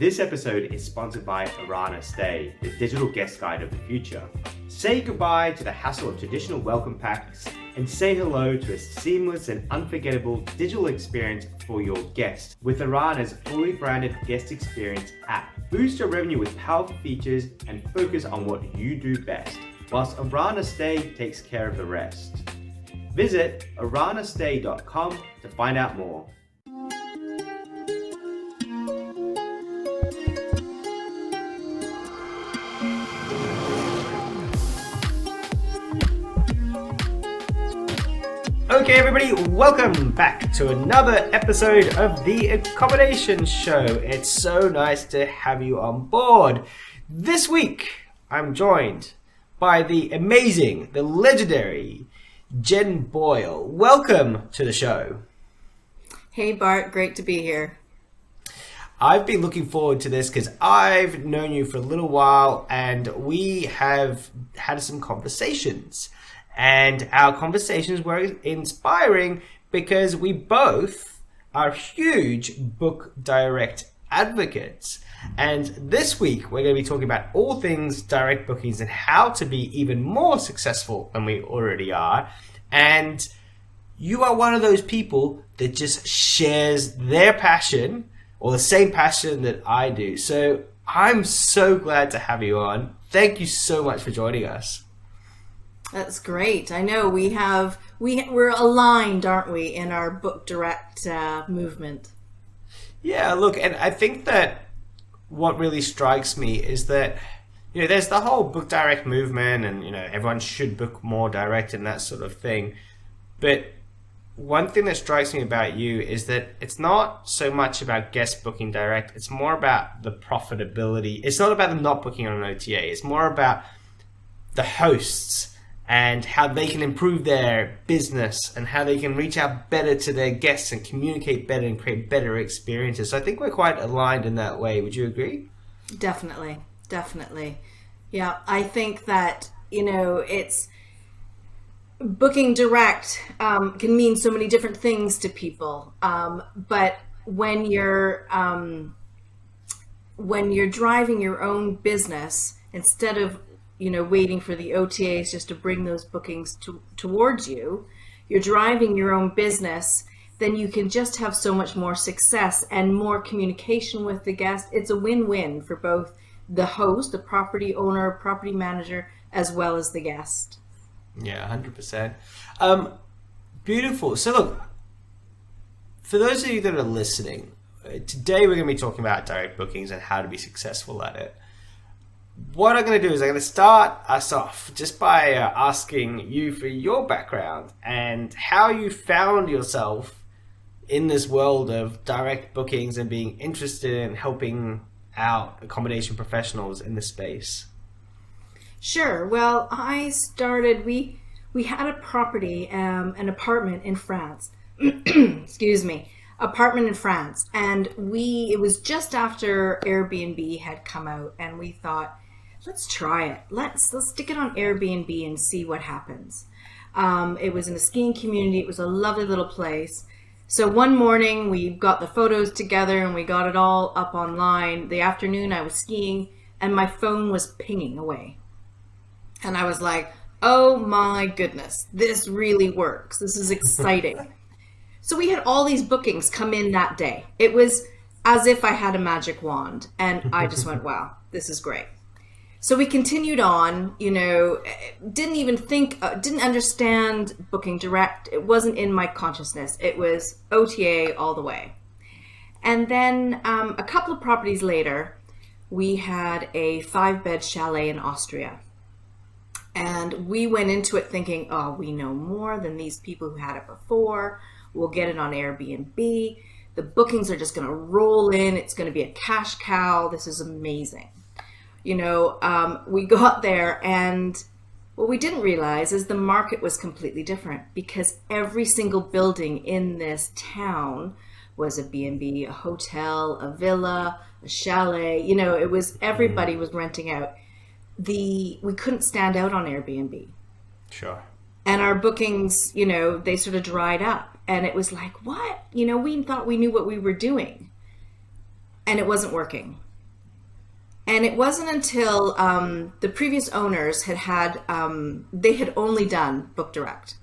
This episode is sponsored by Arana Stay, the digital guest guide of the future. Say goodbye to the hassle of traditional welcome packs and say hello to a seamless and unforgettable digital experience for your guest with Arana's fully branded guest experience app. Boost your revenue with powerful features and focus on what you do best, whilst Arana Stay takes care of the rest. Visit aranastay.com to find out more. Okay, everybody, welcome back to another episode of the Accommodation Show. It's so nice to have you on board. This week, I'm joined by the amazing, the legendary Jenn Boyes. Welcome to the show. Hey, Bart. Great to be here. I've been looking forward to this because I've known you for a little while and we have had some conversations. And our conversations were inspiring because we both are huge bookdirect advocates. And this week, we're going to be talking about all things direct bookings and how to be even more successful than we already are. And you are one of those people that just shares their passion or the same passion that I do. So I'm so glad to have you on. Thank you so much for joining us. That's great. I know we're aligned, aren't we, in our book direct movement? Yeah, look, and I think that what really strikes me is that, you know, there's the whole book direct movement and, you know, everyone should book more direct and that sort of thing. But one thing that strikes me about you is that it's not so much about guest booking direct. It's more about the profitability. It's not about them not booking on an OTA. It's more about the hosts and how they can improve their business and how they can reach out better to their guests and communicate better and create better experiences. So I think we're quite aligned in that way. Would you agree? Definitely. Yeah, I think that, you know, it's booking direct can mean so many different things to people. But when you're driving your own business, instead of waiting for the OTAs just to bring those bookings towards you, you're driving your own business, then you can just have so much more success and more communication with the guest. It's a win-win for both the host, the property owner, property manager, as well as the guest. Yeah, 100%. Beautiful. So look, for those of you that are listening, today we're going to be talking about direct bookings and how to be successful at it. What I'm going to do is I'm going to start us off just by asking you for your background and how you found yourself in this world of direct bookings and being interested in helping out accommodation professionals in this space. Sure. Well, I started, we had a property, an apartment in France. Excuse me. Apartment in France. And it was just after Airbnb had come out and we thought, let's try it. Let's stick it on Airbnb and see what happens. It was in a skiing community. It was a lovely little place. So one morning we got the photos together and we got it all up online. The afternoon I was skiing and my phone was pinging away. And I was like, oh my goodness, this really works. This is exciting. So we had all these bookings come in that day. It was as if I had a magic wand and I just went, wow, this is great. So we continued on, didn't understand booking direct. It wasn't in my consciousness. It was OTA all the way. And then a couple of properties later, we had a 5-bed chalet in Austria. And we went into it thinking, oh, we know more than these people who had it before. We'll get it on Airbnb. The bookings are just going to roll in. It's going to be a cash cow. This is amazing. We got there and what we didn't realize is the market was completely different because every single building in this town was a B&B, a hotel, a villa, a chalet. It was everybody was renting out. We couldn't stand out on Airbnb. Sure. And our bookings, they sort of dried up. And it was like, what? We thought we knew what we were doing. And it wasn't working. And it wasn't until the previous owners they had only done Book Direct.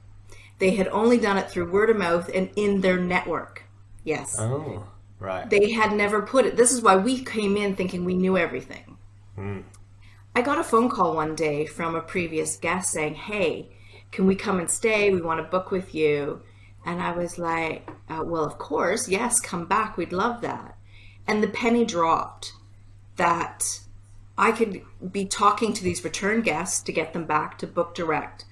They had only done it through word of mouth and in their network. Yes. Oh, right. They had never put it. This is why we came in thinking we knew everything. I got a phone call one day from a previous guest saying, hey, can we come and stay? We want to book with you. And I was like, well, of course. Yes, come back. We'd love that. And the penny dropped that I could be talking to these return guests to get them back to Book Direct.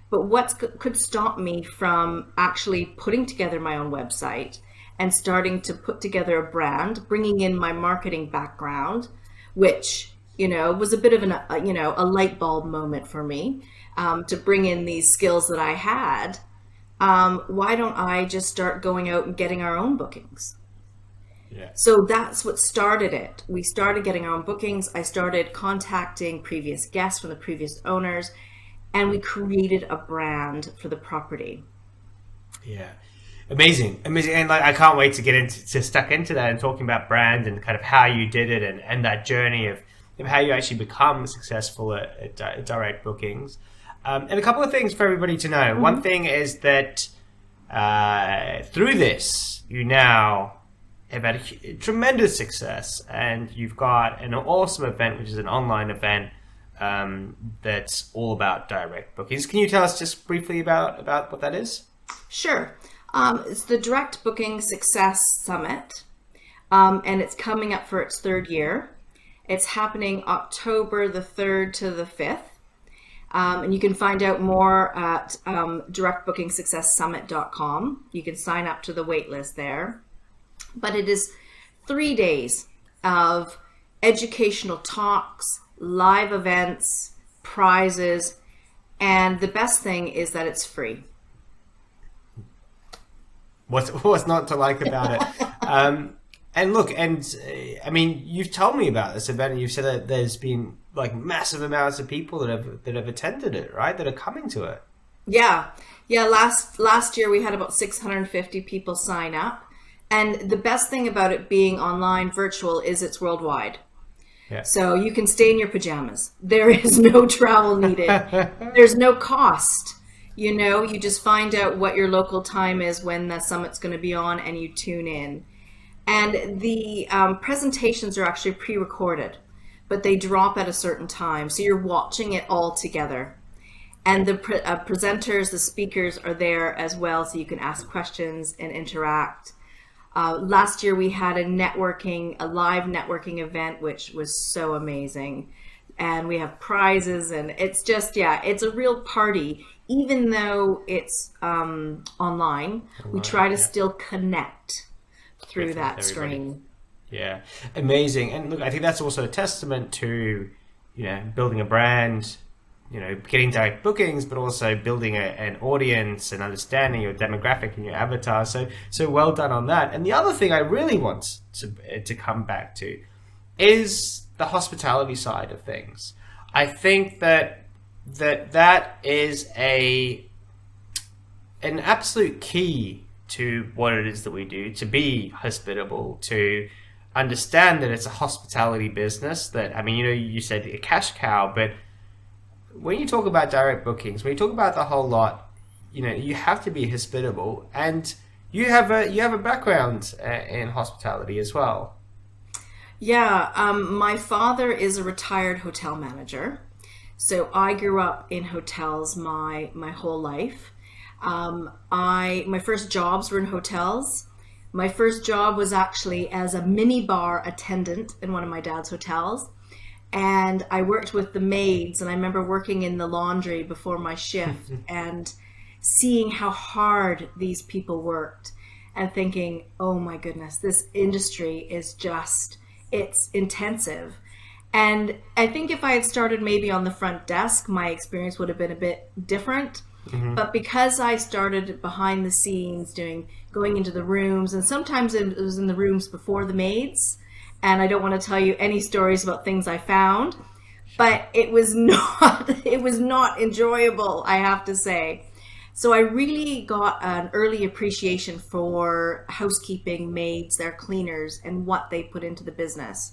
But what could stop me from actually putting together my own website and starting to put together a brand, bringing in my marketing background, which, was a bit of a light bulb moment for me, to bring in these skills that I had. Why don't I just start going out and getting our own bookings? Yeah. So that's what started it. We started getting our own bookings. I started contacting previous guests from the previous owners, and we created a brand for the property. Yeah. Amazing. And I can't wait to stuck into that and talking about brand and kind of how you did it and that journey of how you actually become successful at direct bookings. And a couple of things for everybody to know. One thing is that through this, you now have had a tremendous success, and you've got an awesome event, which is an online event that's all about direct bookings. Can you tell us just briefly about what that is? Sure. It's the Direct Booking Success Summit, and it's coming up for its third year. It's happening October the 3rd to the 5th. And you can find out more at directbookingsuccesssummit.com. You can sign up to the wait list there. But it is 3 days of educational talks, live events, prizes, and the best thing is that it's free. What's not to like about it? And look, I mean, you've told me about this event, and you've said that there's been like massive amounts of people that have attended it, right? That are coming to it. Yeah. Last year we had about 650 people sign up, and the best thing about it being online, virtual, is it's worldwide. Yeah. So you can stay in your pajamas. There is no travel needed. There's no cost. You just find out what your local time is when the summit's going to be on, and you tune in. And the presentations are actually pre-recorded, but they drop at a certain time. So you're watching it all together. And the presenters, the speakers are there as well, so you can ask questions and interact. Last year we had a live networking event, which was so amazing. And we have prizes, and it's just, it's a real party. Even though it's online, we try to still connect through that screen. Yeah, amazing. And look, I think that's also a testament to, building a brand, getting direct bookings, but also building an audience and understanding your demographic and your avatar. So well done on that. And the other thing I really want to come back to is the hospitality side of things. I think that is an absolute key to what it is that we do, to be hospitable, to understand that it's a hospitality business. That, I mean, you said a cash cow, but when you talk about direct bookings, when you talk about the whole lot, you have to be hospitable, and you have a background in hospitality as well. Yeah, my father is a retired hotel manager, so I grew up in hotels my whole life. My first jobs were in hotels. My first job was actually as a mini bar attendant in one of my dad's hotels. And I worked with the maids, and I remember working in the laundry before my shift and seeing how hard these people worked and thinking, oh my goodness, this industry is it's intensive. And I think if I had started maybe on the front desk, my experience would have been a bit different. Mm-hmm. But because I started behind the scenes going into the rooms, and sometimes it was in the rooms before the maids, and I don't want to tell you any stories about things I found, but it was not enjoyable, I have to say. So I really got an early appreciation for housekeeping, maids, their cleaners, and what they put into the business.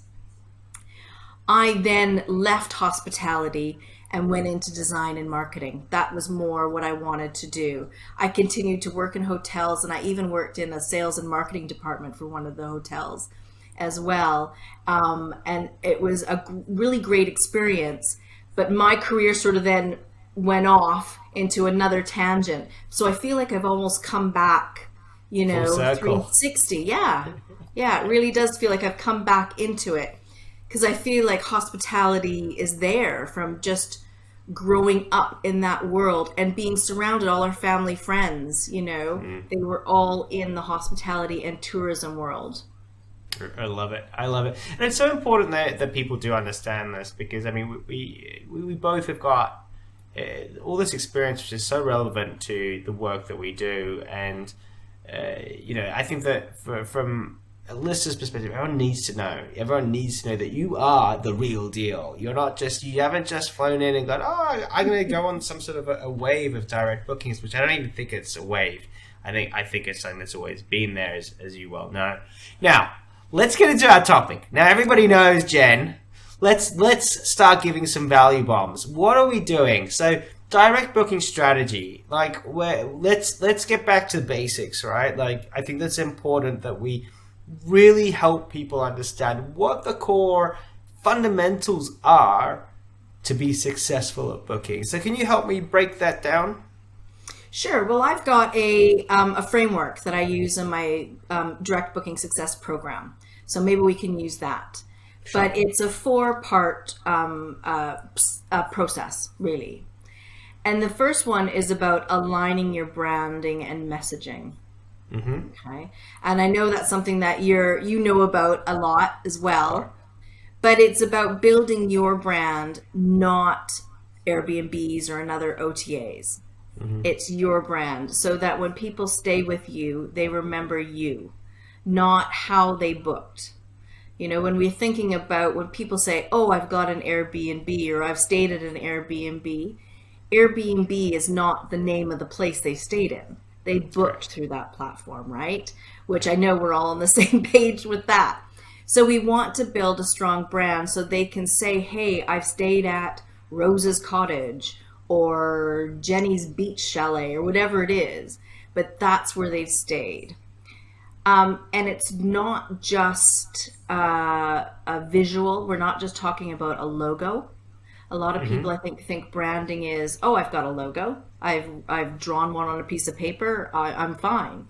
I then left hospitality and went into design and marketing. That was more what I wanted to do. I continued to work in hotels, and I even worked in a sales and marketing department for one of the hotels as well. And it was a really great experience. But my career sort of then went off into another tangent. So I feel like I've almost come back, Full circle. 360. Yeah. Yeah, it really does feel like I've come back into it because I feel like hospitality is there from just growing up in that world and being surrounded, all our family friends, they were all in the hospitality and tourism world. I love it. I love it, and it's so important that people do understand this because I mean we both have got all this experience, which is so relevant to the work that we do, and I think that from a listener's perspective, everyone needs to know. Everyone needs to know that you are the real deal. You haven't just flown in and gone, oh, I'm going to go on some sort of a wave of direct bookings, which I don't even think it's a wave. I think it's something that's always been there, as you well know. Now, let's get into our topic. Now, everybody knows Jen. Let's start giving some value bombs. What are we doing? So, direct booking strategy. Let's get back to the basics, right? I think that's important that we really help people understand what the core fundamentals are to be successful at booking. So can you help me break that down? Sure. Well, I've got a framework that I use in my direct booking success program. So maybe we can use that. Sure. But it's a 4-part process, really. And the first one is about aligning your branding and messaging. Mm-hmm. Okay. And I know that's something that you know about a lot as well, but it's about building your brand, not Airbnb's or another OTAs. Mm-hmm. It's your brand so that when people stay with you, they remember you, not how they booked. When we're thinking about when people say, oh, I've got an Airbnb or I've stayed at an Airbnb, Airbnb is not the name of the place they stayed in. They booked through that platform, right? Which I know we're all on the same page with that. So we want to build a strong brand so they can say, hey, I've stayed at Rose's Cottage or Jenny's Beach Chalet or whatever it is, but that's where they've stayed. And it's not just a visual. We're not just talking about a logo. A lot of people, I think branding is, oh, I've got a logo. I've drawn one on a piece of paper. I'm fine.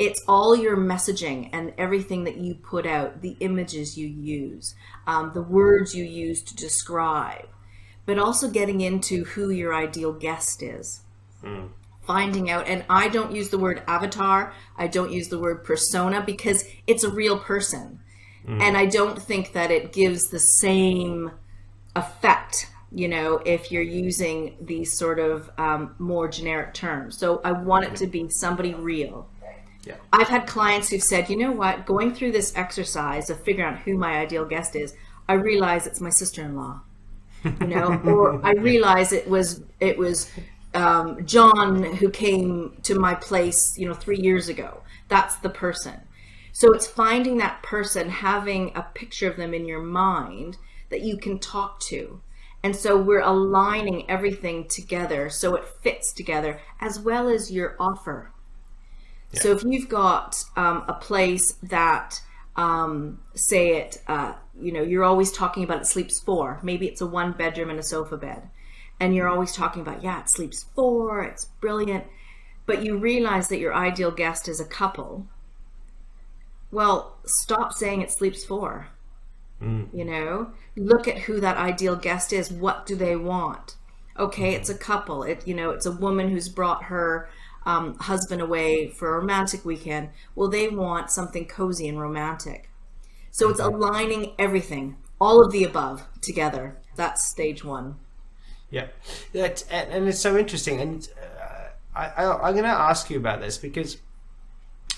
It's all your messaging and everything that you put out, the images you use, the words you use to describe, but also getting into who your ideal guest is. Finding out, and I don't use the word avatar. I don't use the word persona because it's a real person. And I don't think that it gives the same effect, if you're using these sort of more generic terms. So I want it to be somebody real. Yeah. I've had clients who've said, you know what, going through this exercise of figuring out who my ideal guest is, I realize it's my sister-in-law, or I realize it was John who came to my place, 3 years ago. That's the person. So it's finding that person, having a picture of them in your mind that you can talk to. And so we're aligning everything together so it fits together, as well as your offer. Yeah. So if you've got a place that, you're always talking about it sleeps 4. Maybe it's a 1-bedroom and a sofa bed. And you're always talking about, it sleeps 4, it's brilliant. But you realize that your ideal guest is a couple. Well, stop saying it sleeps 4. Look at who that ideal guest is. What do they want? Okay, it's a couple. It's a woman who's brought her husband away for a romantic weekend. Well, they want something cozy and romantic. So it's aligning everything, all of the above together. That's stage 1. Yeah, and it's so interesting. And I'm going to ask you about this because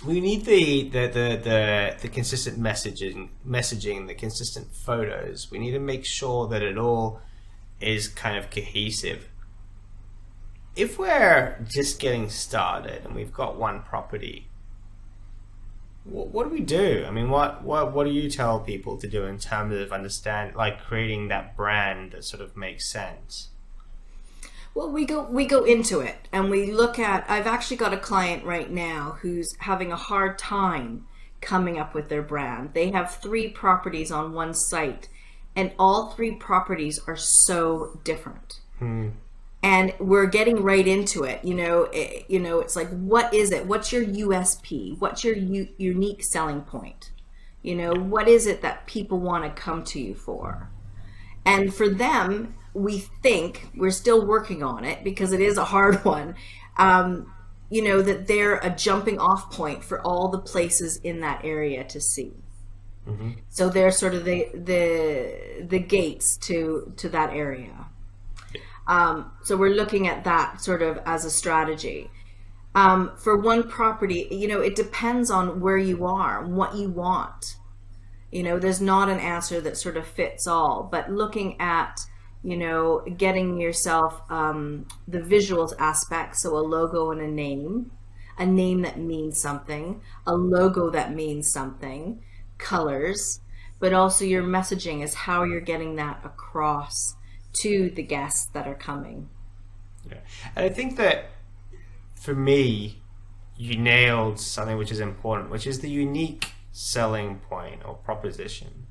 we need the consistent messaging, the consistent photos. We need to make sure that it all is kind of cohesive. If we're just getting started and we've got one property, What do we do? I mean, what do you tell people to do in terms of like creating that brand that sort of makes sense? Well, we go into it and we look at. I've actually got a client right now who's having a hard time coming up with their brand. They have 3 properties on one site, and all 3 properties are so different. And we're getting right into it. It's like, what is it? What's your USP? What's your unique selling point? What is it that people want to come to you for? And for them, we think, we're still working on it because it is a hard one, that they're a jumping off point for all the places in that area to see. So they're sort of the gates to that area. So we're looking at that sort of as a strategy. For one property, it depends on where you are, what you want. There's not an answer that sort of fits all, but looking at, getting yourself the visuals aspect, so a logo and a name that means something, a logo that means something, colors, but also your messaging is how you're getting that across to the guests that are coming. Yeah. And I think that for me, you nailed something which is important, which is the unique selling point or proposition.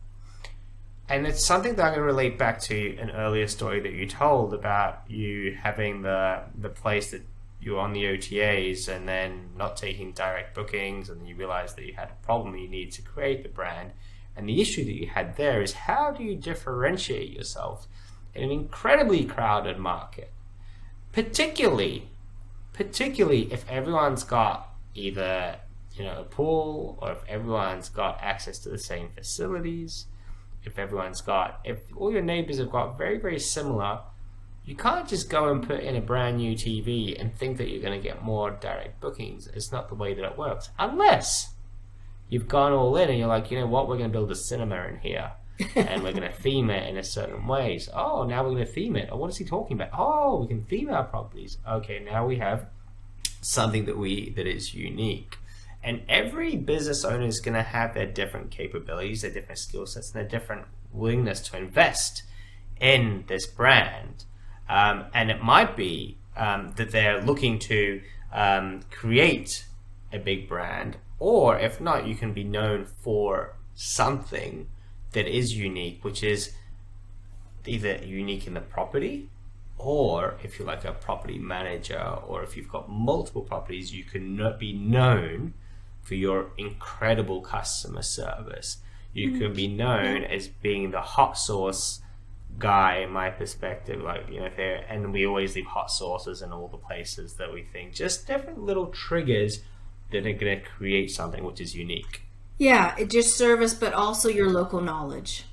And it's something that I'm going to relate back to an earlier story that you told about you having the place that you were on the OTAs and then not taking direct bookings, and then you realized that you had a problem, you needed to create the brand. And the issue that you had there is, how do you differentiate yourself in an incredibly crowded market, particularly if everyone's got either a pool, or if everyone's got access to the same facilities, if all your neighbors have got very, very similar. You can't just go and put in a brand new TV and think that you're going to get more direct bookings. It's not the way that it works, unless you've gone all in and you're like, we're going to build a cinema in here. And we're going to theme it in a certain ways. Oh, now we're going to theme it. Oh, what is he talking about? Oh, we can theme our properties. Okay, now we have something that is unique. And every business owner is going to have their different capabilities, their different skill sets, and their different willingness to invest in this brand. And it might be that they're looking to create a big brand, or if not, you can be known for something that is unique, which is either unique in the property, or if you're like a property manager, or if you've got multiple properties, you can be known for your incredible customer service. You can be known as being the hot sauce guy, in my perspective. And we always leave hot sauces in all the places that we think, just different little triggers that are going to create something which is unique. Yeah, it's your service, but also your local knowledge.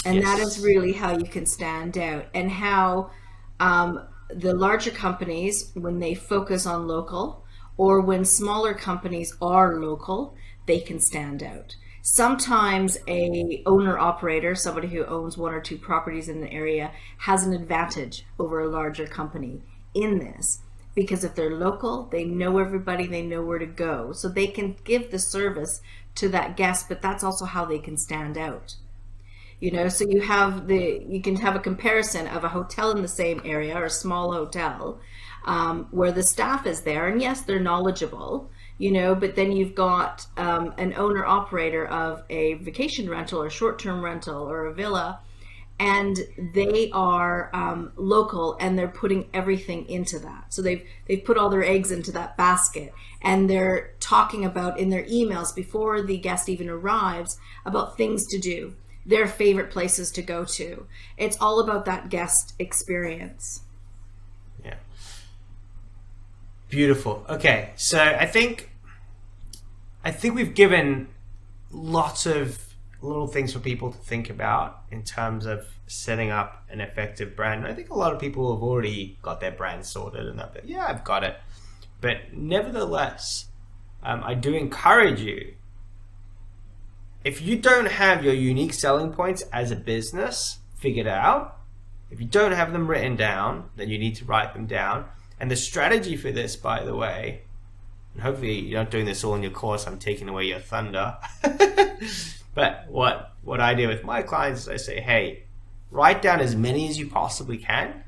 And Yes. that is really how you can stand out, and how the larger companies, when they focus on local, or when smaller companies are local, they can stand out. Sometimes a owner operator, somebody who owns 1 or 2 properties in the area, has an advantage over a larger company in this. Because if they're local, they know everybody, they know where to go. So they can give the service to that guest, but that's also how they can stand out. So you can have a comparison of a hotel in the same area, or a small hotel, where the staff is there, and yes, they're knowledgeable, but then you've got an owner operator of a vacation rental or short-term rental or a villa, and they are local, and they're putting everything into that. So they've put all their eggs into that basket, and they're talking about in their emails before the guest even arrives about things to do, their favorite places to go to. It's all about that guest experience. Yeah. Beautiful. Okay, so I think we've given lots of little things for people to think about in terms of setting up an effective brand. I think a lot of people have already got their brand sorted and that, yeah, I've got it. But nevertheless, I do encourage you, if you don't have your unique selling points as a business figured out, if you don't have them written down, then you need to write them down. And the strategy for this, by the way, and hopefully you're not doing this all in your course, I'm taking away your thunder. But what I do with my clients is I say, hey, write down as many as you possibly can,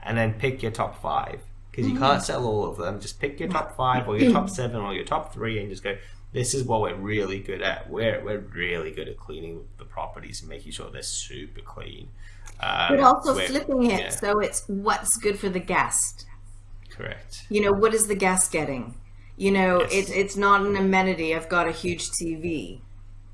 and then pick your top 5. Because you can't sell all of them. Just pick your top 5 or your top 7 or your top 3 and just go, this is what we're really good at. We're really good at cleaning the properties and making sure they're super clean. But also flipping it so it's what's good for the guest. Correct. You know, what is the guest getting? You know, Yes. it's not an amenity. I've got a huge TV.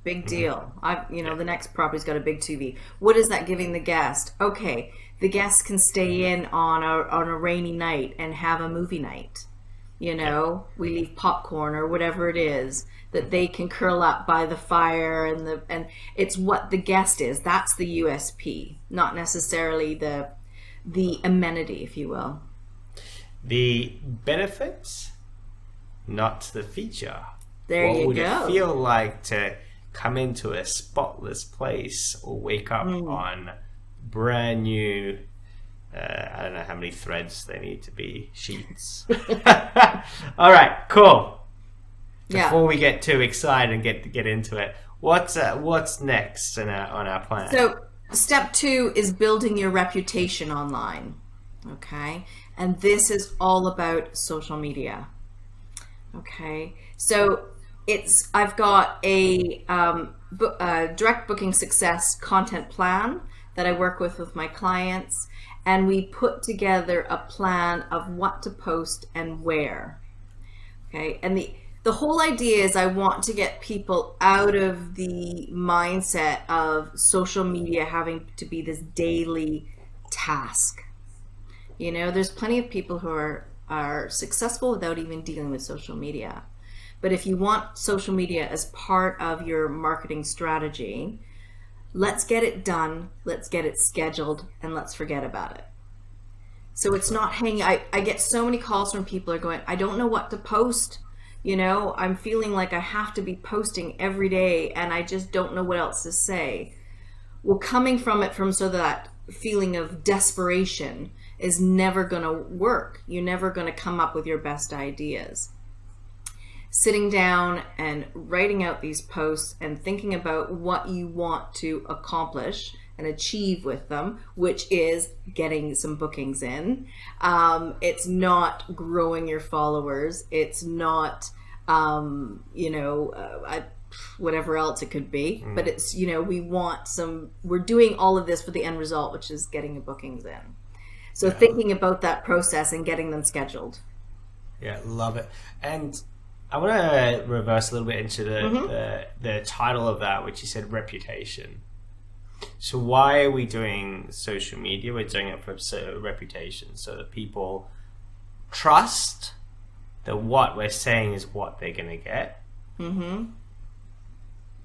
Big deal. The next property's got a big TV. What is that giving the guest? Okay, the guest can stay in on a rainy night and have a movie night. You know, we leave popcorn or whatever it is that they can curl up by the fire, and it's what the guest is. That's the USP, not necessarily the amenity, if you will. The benefits, not the feature. There what you would go. it feel like to come into a spotless place or wake up on brand new, I don't know how many threads they need to be, sheets. All right, cool. Before we get too excited and get into it, what's next on our plan? So step 2 is building your reputation online. Okay, and this is all about social media. Okay, so I've got a direct booking success content plan that I work with my clients, and we put together a plan of what to post and where. Okay, and the whole idea is I want to get people out of the mindset of social media having to be this daily task. You know, there's plenty of people who are successful without even dealing with social media. But if you want social media as part of your marketing strategy, let's get it done, let's get it scheduled, and let's forget about it. So it's not hanging. I get so many calls from people who are going, I don't know what to post. You know, I'm feeling like I have to be posting every day and I just don't know what else to say. Well, coming from so that feeling of desperation is never going to work. You're never going to come up with your best ideas. Sitting down and writing out these posts and thinking about what you want to accomplish and achieve with them, which is getting some bookings in. It's not growing your followers. It's not, whatever else it could be. But it's, we're doing all of this for the end result, which is getting the bookings in. So thinking about that process and getting them scheduled. Yeah, love it. And I want to reverse a little bit into the title of that, which you said reputation. So why are we doing social media? We're doing it for reputation, so that people trust that what we're saying is what they're going to get.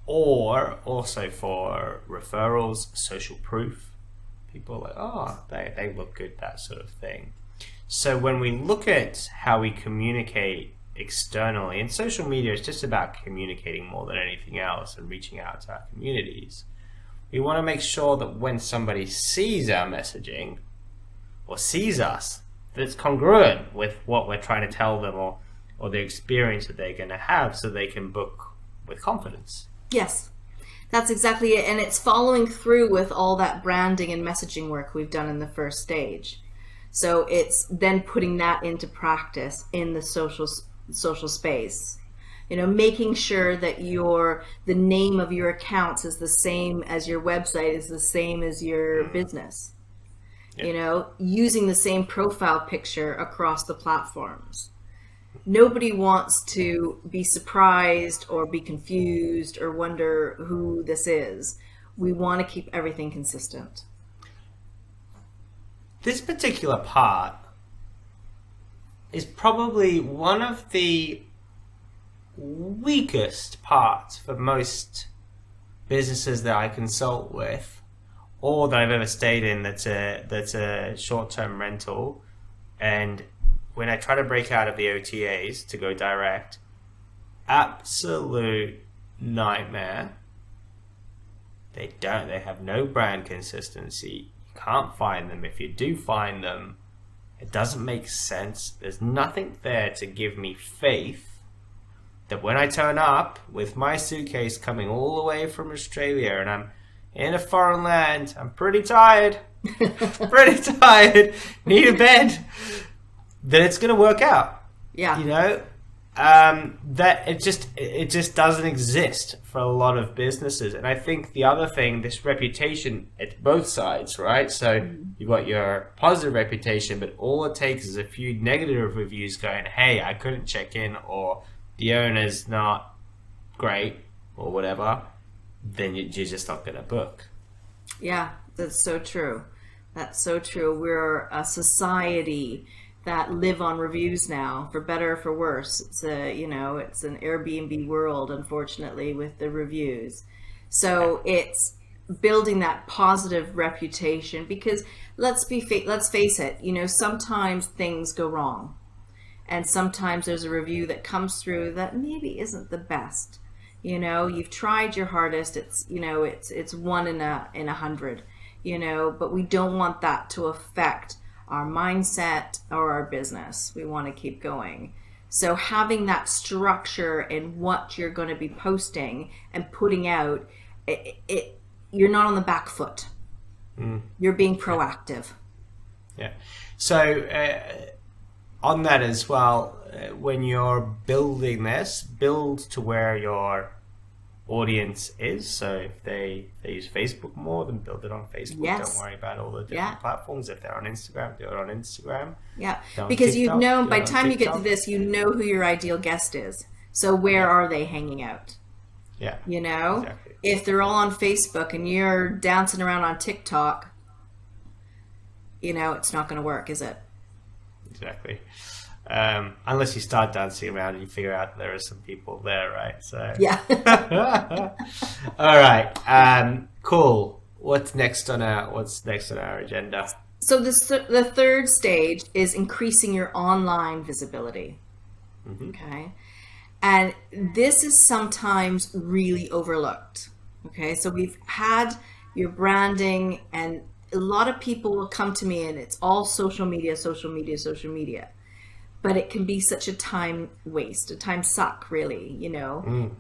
Or also for referrals, social proof. People are like, oh, they look good, that sort of thing. So when we look at how we communicate externally, and social media is just about communicating more than anything else and reaching out to our communities, we want to make sure that when somebody sees our messaging or sees us, that it's congruent with what we're trying to tell them or the experience that they're going to have, so they can book with confidence. Yes, that's exactly it. And it's following through with all that branding and messaging work we've done in the first stage. So it's then putting that into practice in the social space. You know, making sure that the name of your accounts is the same as your website, is the same as your business. Yeah. You know, using the same profile picture across the platforms. Nobody wants to be surprised or be confused or wonder who this is. We want to keep everything consistent. This particular part is probably one of the weakest parts for most businesses that I consult with, or that I've ever stayed in that's a short-term rental. And when I try to break out of the OTAs to go direct, absolute nightmare. They have no brand consistency. You can't find them. If you do find them, it doesn't make sense. There's nothing there to give me faith that when I turn up with my suitcase coming all the way from Australia and I'm in a foreign land, I'm pretty tired, need a bed, then it's going to work out. Yeah. You know, that it just doesn't exist for a lot of businesses. And I think the other thing, this reputation at both sides, right? So you've got your positive reputation, but all it takes is a few negative reviews going, hey, I couldn't check in, or the owner's not great, or whatever, then you're just not going to book. Yeah, that's so true. That's so true. We're a society that live on reviews now, for better or for worse. It's it's an Airbnb world, unfortunately, with the reviews. So it's building that positive reputation, because let's face it, sometimes things go wrong, and sometimes there's a review that comes through that maybe isn't the best. You've tried your hardest. It's one in a 100. But we don't want that to affect our mindset or our business. We want to keep going. So having that structure in what you're going to be posting and putting out, you're not on the back foot. You're being proactive. Yeah. So on that as well, when you're building this, build to where your audience is. So if they use Facebook more, then build it on Facebook. Yes. Don't worry about all the different platforms. If they're on Instagram, do it on Instagram. Yeah, TikTok, because you've known, by the time you get to TikTok. this, you know who your ideal guest is. So where are they hanging out? Yeah. Exactly. If they're all on Facebook and you're dancing around on TikTok, it's not going to work, is it? Exactly. Unless you start dancing around and you figure out there are some people there, right? So Yeah. All right. Cool. What's next on our agenda? So the third stage is increasing your online visibility. Okay. And this is sometimes really overlooked. Okay. So we've had your branding, and a lot of people will come to me and it's all social media. But it can be such a time waste, a time suck, really,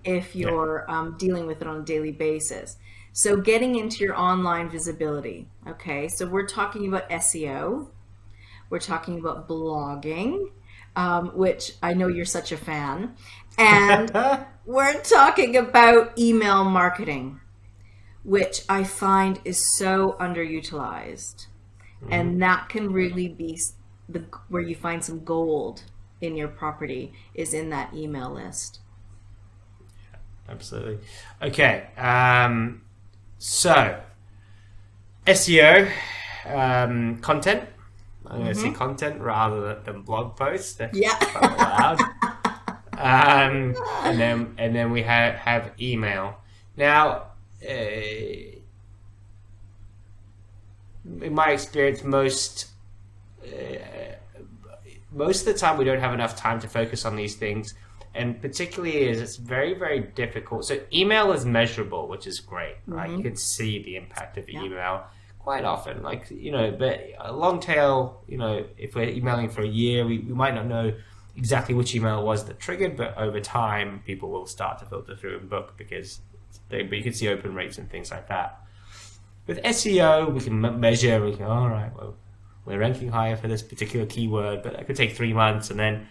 if you're dealing with it on a daily basis. So getting into your online visibility, okay? So we're talking about SEO. We're talking about blogging, which I know you're such a fan. And we're talking about email marketing, which I find is so underutilized. And that can really be where you find some gold in your property, is in that email list. Absolutely. Okay. So SEO, content. I'm going to say content rather than blog posts. That's allowed. And then we have email. Now, in my experience, most of the time we don't have enough time to focus on these things, and particularly as it's very, very difficult. So email is measurable, which is great, right? You can see the impact of email quite often, but a long tail, if we're emailing for a year, we might not know exactly which email it was that triggered, but over time people will start to filter through and book, because you can see open rates and things like that. With SEO, we can measure, we can, all right, well, we're ranking higher for this particular keyword, but that could take 3 months, and then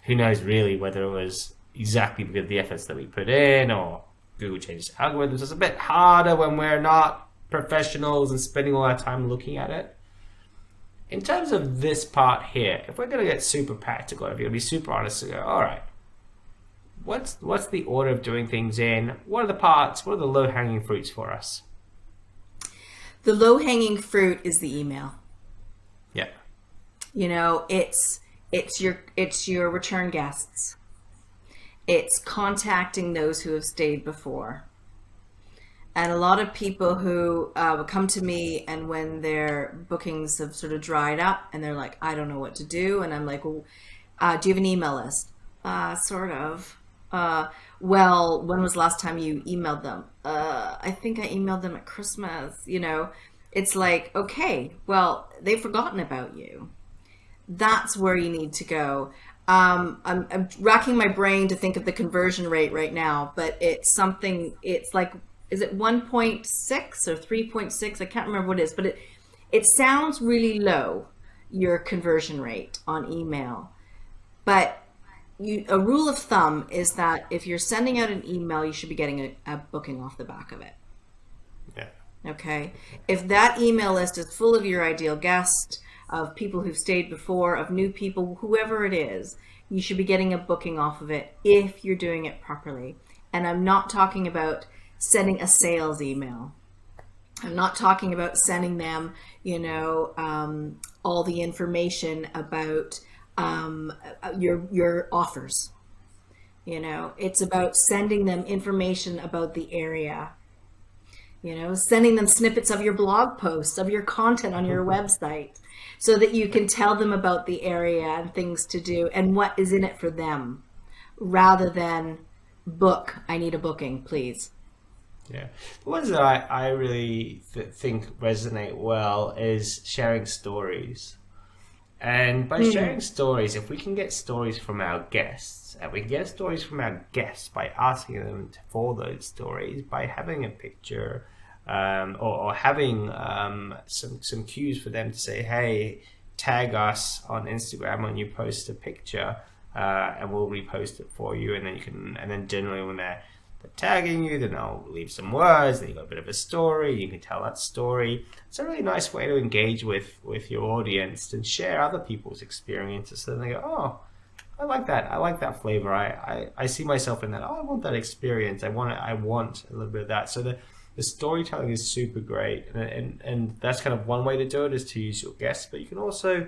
who knows really whether it was exactly because of the efforts that we put in, or Google changes algorithms. It's a bit harder when we're not professionals and spending all our time looking at it. In terms of this part here, if we're going to get super practical, if you're going to be super honest and go, all right, what's the order of doing things in? What are the parts? What are the low-hanging fruits for us? The low-hanging fruit is the email. Yeah. It's your return guests. It's contacting those who have stayed before. And a lot of people who come to me, and when their bookings have sort of dried up and they're like, I don't know what to do. And I'm like, well, do you have an email list? Sort of. Well, when was the last time you emailed them? I think I emailed them at Christmas. It's like, okay, well, they've forgotten about you. That's where you need to go. I'm racking my brain to think of the conversion rate right now, but it's something, it's like, is it 1.6 or 3.6? I can't remember what it is, but it sounds really low, your conversion rate on email. But a rule of thumb is that if you're sending out an email, you should be getting a booking off the back of it. Yeah. Okay. If that email list is full of your ideal guest, of people who've stayed before, of new people, whoever it is, you should be getting a booking off of it if you're doing it properly. And I'm not talking about sending a sales email. I'm not talking about sending them, all the information about your offers. It's about sending them information about the area. Sending them snippets of your blog posts, of your content on your website, so that you can tell them about the area and things to do and what is in it for them, rather than I need a booking, please. Yeah. The ones that I really think resonate well is sharing stories. And by sharing stories, if we can get stories from our guests, and we can get stories from our guests by asking them for those stories, by having a picture, or having some cues for them to say, hey, tag us on Instagram when you post a picture, and we'll repost it for you. And then generally when they're tagging you, then they'll leave some words, then you've got a bit of a story, you can tell that story. It's a really nice way to engage with your audience and share other people's experiences, so then they go, oh, I like that flavor, I see myself in that, oh, I want that experience, I want a little bit of that. So the storytelling is super great, and that's kind of one way to do it, is to use your guests, but you can also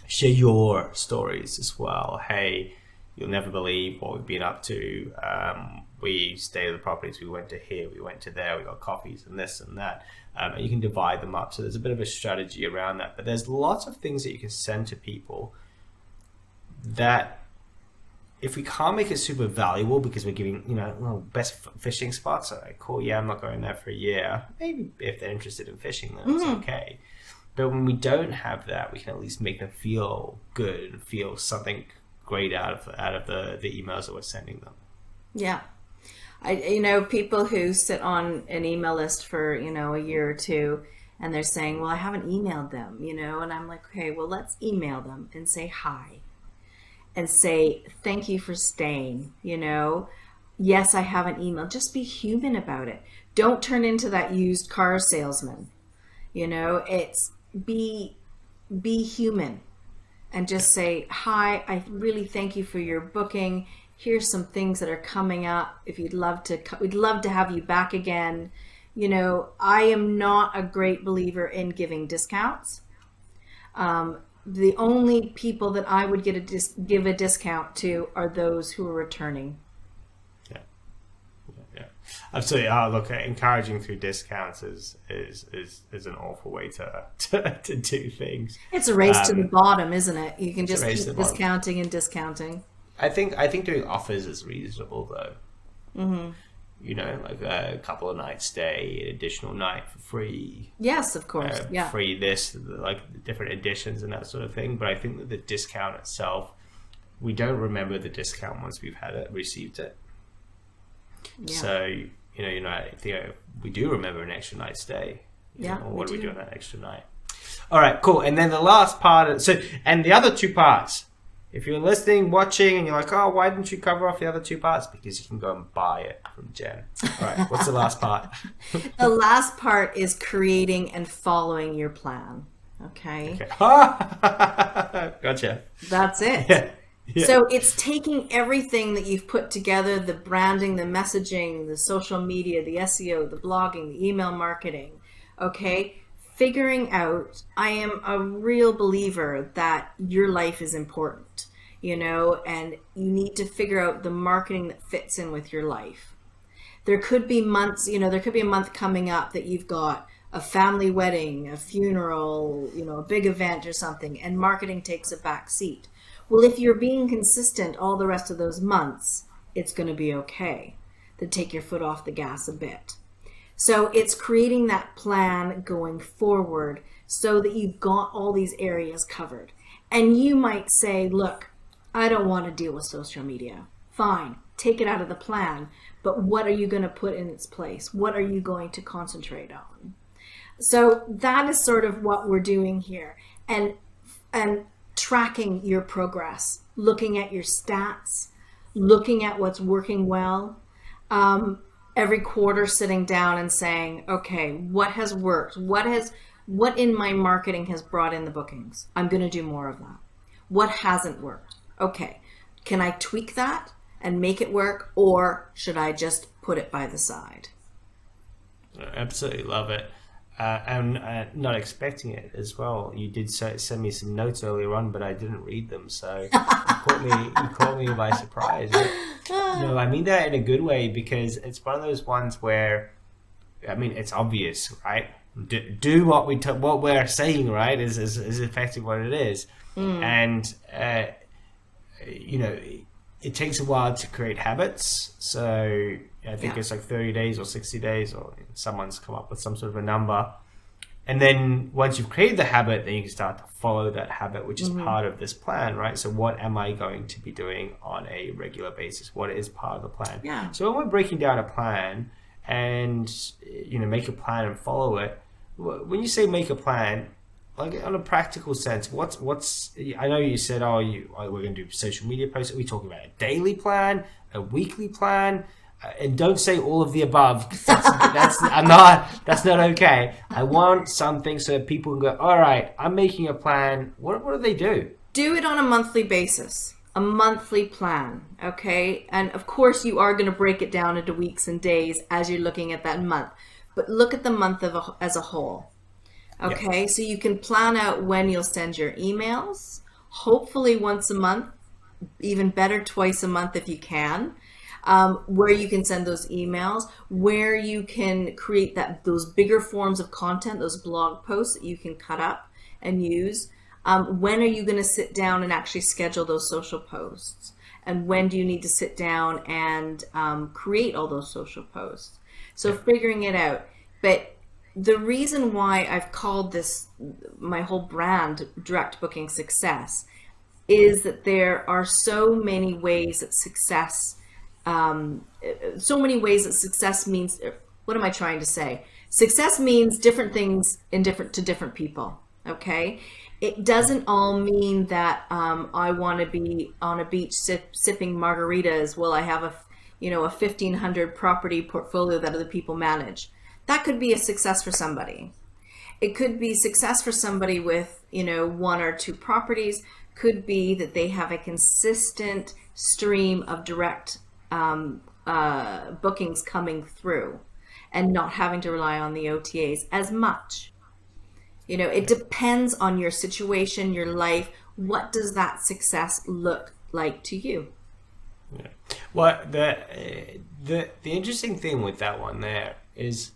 share your stories as well. Hey, you'll never believe what we've been up to. We stayed at the properties, we went to here, we went to there, we got coffees and this and that. And you can divide them up. So there's a bit of a strategy around that. But there's lots of things that you can send to people that, if we can't make it super valuable because we're giving, best fishing spots, cool, yeah, I'm not going there for a year. Maybe if they're interested in fishing, then it's okay. But when we don't have that, we can at least make them feel good and feel something great out of the emails that we're sending them. Yeah. People who sit on an email list for, a year or two, and they're saying, well, I haven't emailed them, and I'm like, okay, well, let's email them and say hi and say, thank you for staying, yes, I haven't emailed. Just be human about it. Don't turn into that used car salesman. It's be human. And just say, hi, I really thank you for your booking. Here's some things that are coming up. If we'd love to have you back again. I am not a great believer in giving discounts. The only people that I would give a discount to are those who are returning. Yeah, absolutely. Look, encouraging through discounts is an awful way to do things. It's a race to the bottom, isn't it? You can just keep discounting and discounting. I think doing offers is reasonable though. Like a couple of nights stay, an additional night for free. Yes, of course. Free this, like different editions and that sort of thing. But I think that the discount itself, we don't remember the discount once we've received it. Yeah. So, we do remember an extra night stay. What do we do on that extra night? All right, cool. And then the last part, and the other two parts, if you're listening, watching, and you're like, oh, why didn't you cover off the other two parts? Because you can go and buy it from Jenn. All right, what's the last part? The last part is creating and following your plan. Okay. Gotcha. That's it. Yeah. Yeah. So it's taking everything that you've put together, the branding, the messaging, the social media, the SEO, the blogging, the email marketing, okay? Figuring out, I am a real believer that your life is important, and you need to figure out the marketing that fits in with your life. There could be months, there could be a month coming up that you've got a family wedding, a funeral, a big event or something, and marketing takes a back seat. Well, if you're being consistent all the rest of those months, it's going to be okay to take your foot off the gas a bit. So it's creating that plan going forward so that you've got all these areas covered. And you might say, look, I don't want to deal with social media. Fine, take it out of the plan. But what are you going to put in its place? What are you going to concentrate on? So that is sort of what we're doing here. And tracking your progress, looking at your stats, looking at what's working well. Every quarter sitting down and saying, okay, what has worked? What in my marketing has brought in the bookings? I'm going to do more of that. What hasn't worked? Okay, can I tweak that and make it work, or should I just put it by the side? I absolutely love it. And not expecting it as well. You did send me some notes earlier on, but I didn't read them, so you caught me by surprise. No, I mean that in a good way, because it's one of those ones where, I mean, it's obvious, right? Do what we're saying, right? Is effective what it is, and it takes a while to create habits. So I think it's like 30 days or 60 days, or someone's come up with some sort of a number. And then once you've created the habit, then you can start to follow that habit, which is part of this plan, right? So what am I going to be doing on a regular basis? What is part of the plan? Yeah. So when we're breaking down a plan and, make a plan and follow it, when you say make a plan, like on a practical sense, what's I know you said, we're going to do social media posts. Are we talking about a daily plan, a weekly plan? And don't say all of the above. That's not okay. I want something so people can go, all right, I'm making a plan. What do they do? Do it on a monthly basis, a monthly plan, okay? And of course you are going to break it down into weeks and days as you're looking at that month. But look at the month as a whole. Okay, so you can plan out when you'll send your emails, hopefully once a month, even better twice a month if you can, where you can send those emails, where you can create those bigger forms of content, those blog posts that you can cut up and use. When are you going to sit down and actually schedule those social posts? And when do you need to sit down and create all those social posts? So figuring it out. But the reason why I've called this, my whole brand, Direct Booking Success, is that there are so many ways that success means, what am I trying to say? Success means different things to different people, okay? It doesn't all mean that I want to be on a beach sipping margaritas while I have a 1,500 property portfolio that other people manage. That could be a success for somebody. It could be success for somebody with, one or two properties. Could be that they have a consistent stream of direct bookings coming through and not having to rely on the OTAs as much. It depends on your situation, your life. What does that success look like to you? Yeah. Well, the interesting thing with that one there is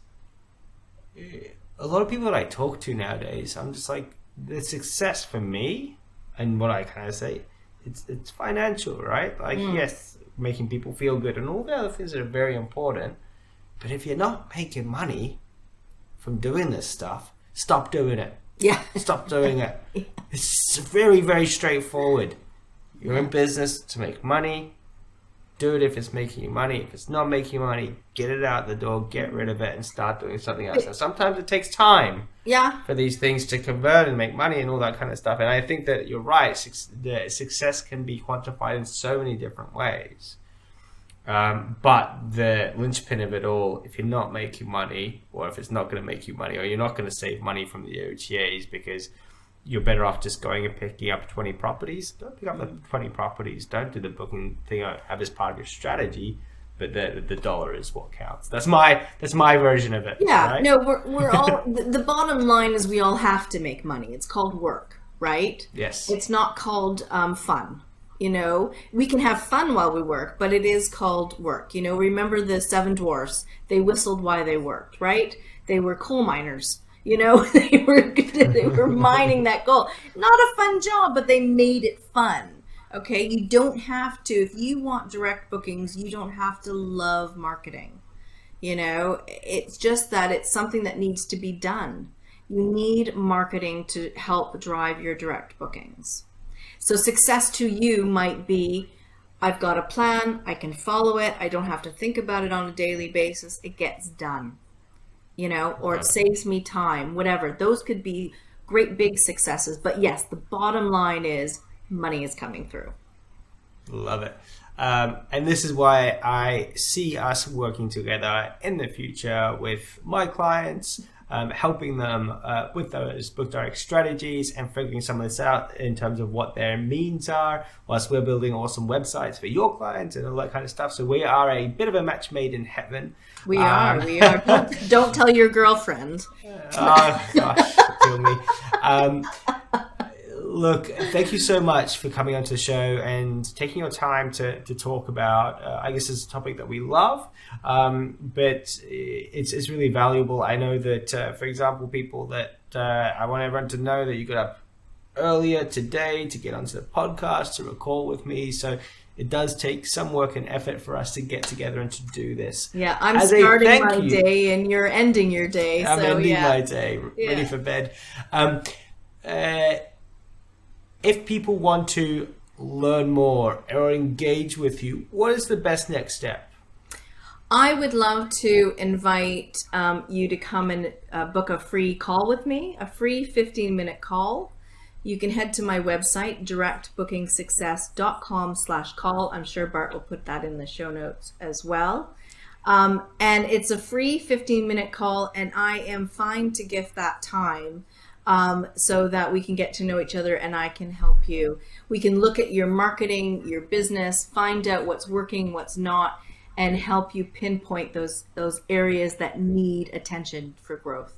a lot of people that I talk to nowadays, I'm just like, the success for me, and what I kind of say, it's financial, right? Like, yes, making people feel good and all the other things that are very important. But if you're not making money from doing this stuff, stop doing it. Yeah. Stop doing it. It's very, very straightforward. You're in business to make money. Do it if it's making you money. If it's not making you money, get it out the door, get rid of it, and start doing something else. Now, sometimes it takes time for these things to convert and make money and all that kind of stuff. And I think that you're right. The success can be quantified in so many different ways. But the linchpin of it all, if you're not making money, or if it's not going to make you money, or you're not going to save money from the OTAs because you're better off just going and picking up 20 properties. Don't pick up the 20 properties. Don't do the booking thing. Have as part of your strategy, but the dollar is what counts. That's my version of it. Yeah. Right? No, we're all the bottom line is we all have to make money. It's called work, right? Yes. It's not called fun. We can have fun while we work, but it is called work. Remember the Seven Dwarfs? They whistled while they worked, right? They were coal miners. They were mining that gold. Not a fun job, but they made it fun. Okay, you don't have to. If you want direct bookings, you don't have to love marketing. It's just that it's something that needs to be done. You need marketing to help drive your direct bookings. So success to you might be, I've got a plan, I can follow it, I don't have to think about it on a daily basis, it gets done, or it saves me time, whatever. Those could be great big successes. But yes, the bottom line is money is coming through. Love it. And this is why I see us working together in the future with my clients, helping them with those book direct strategies and figuring some of this out in terms of what their means are, whilst we're building awesome websites for your clients and all that kind of stuff. So we are a bit of a match made in heaven. We are. Don't tell your girlfriend. Oh gosh, kill me. Look, thank you so much for coming onto the show and taking your time to talk about, I guess it's a topic that we love, but it's really valuable. I know that, for example, people that I want everyone to know that you got up earlier today to get onto the podcast, to record with me. So it does take some work and effort for us to get together and to do this. Yeah, I'm starting my day and you're ending your day. I'm ending my day, ready for bed. If people want to learn more or engage with you, what is the best next step? I would love to invite you to come and book a free call with me, a free 15-minute call. You can head to my website, directbookingsuccess.com/call. I'm sure Bart will put that in the show notes as well. And it's a free 15-minute call, and I am fine to gift that time. So that we can get to know each other and I can help you. We can look at your marketing, your business, find out what's working, what's not, and help you pinpoint those areas that need attention for growth.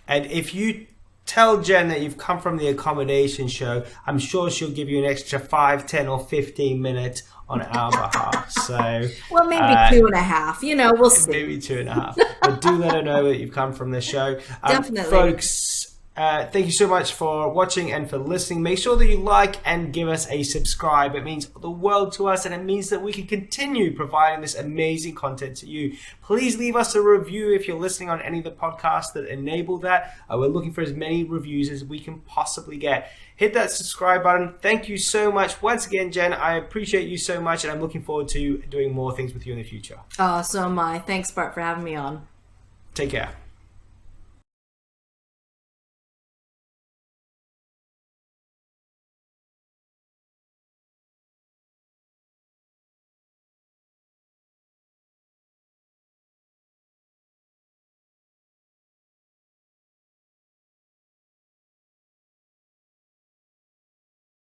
And if you tell Jen that you've come from the Accommodation show, I'm sure she'll give you an extra 5, 10 or 15 minutes on our behalf. So, well, maybe 2.5, we'll see. Maybe 2.5. But do let her know that you've come from the show. Definitely. Folks, thank you so much for watching and for listening. Make sure that you like and give us a subscribe. It means the world to us, and it means that we can continue providing this amazing content to you. Please leave us a review if you're listening on any of the podcasts that enable that. We're looking for as many reviews as we can possibly get. Hit that subscribe button. Thank you so much. Once again, Jen, I appreciate you so much, and I'm looking forward to doing more things with you in the future. Oh, so am I. Thanks, Bart, for having me on. Take care.